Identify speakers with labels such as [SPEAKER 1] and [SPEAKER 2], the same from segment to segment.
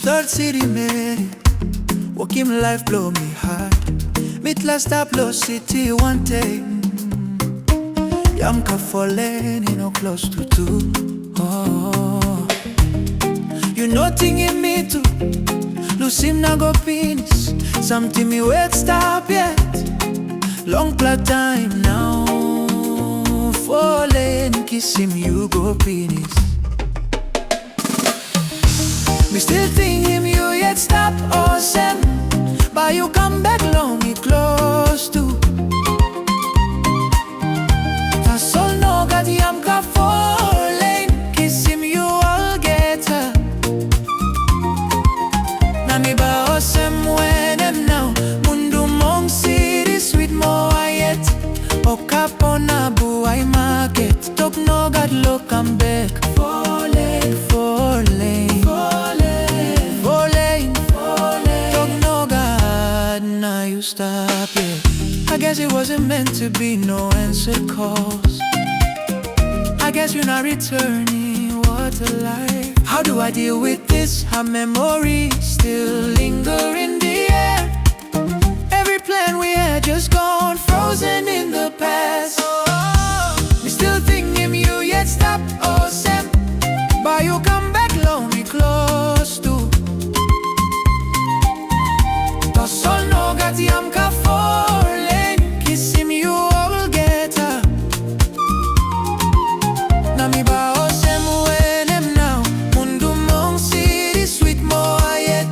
[SPEAKER 1] Third city me, walking life blow me hard. Meet last stop lost city one day. Yamka Four Lane, you know close to two. Oh, you know thing in me too. Lose him na go penis. Something me wait stop yet. Long plot time now. Four Lane, kiss him you go penis. Me still think him you yet stop awesome. But you come back long me close to. That's all no got Yamka Four Lane. Kiss him you all get her. Na me ba awesome when him now. Mundu mong city sweet mo yet. Okapona buay market. Top no got look I'm back. Four Lane, Four Lane. Stop it. I guess it wasn't meant to be no answered calls. I guess you're not returning. What a life. How do I deal with this? Our memories still linger in the air. Every plan we had just gone frozen in the past. We still thinking you yet stop awesome. But you come back lonely close to. That's all no got Yamka Four Lane. Kiss him you all get her. Na mi ba osem when him now. Mundu mong city sweet mo yet.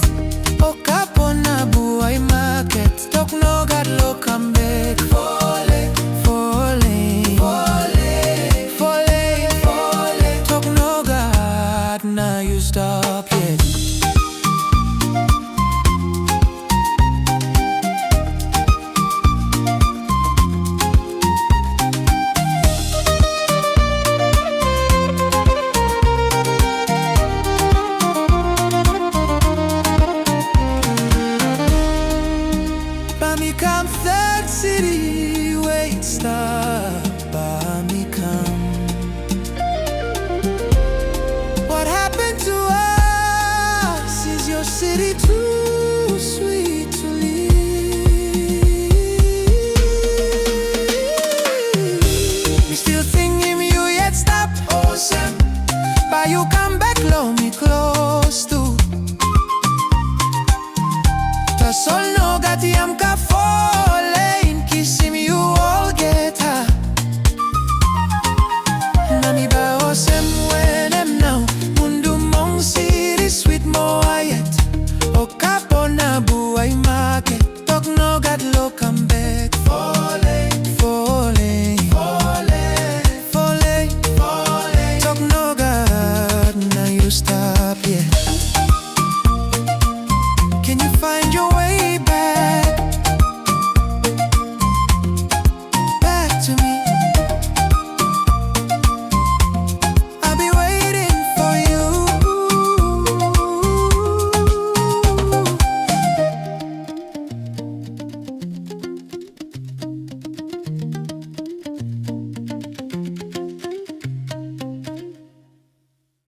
[SPEAKER 1] Okapona buay market. Talk no got look I'm back. Four Lane, Four Lane, Four Lane, Four Lane, Four Lane. Talk no got now you stop yet. Come third city, wait, stop, by me come. What happened to us? Is your city too sweet to leave? We still thinking you yet stop awesome. But you come back low me close to. That's all no got the Yamka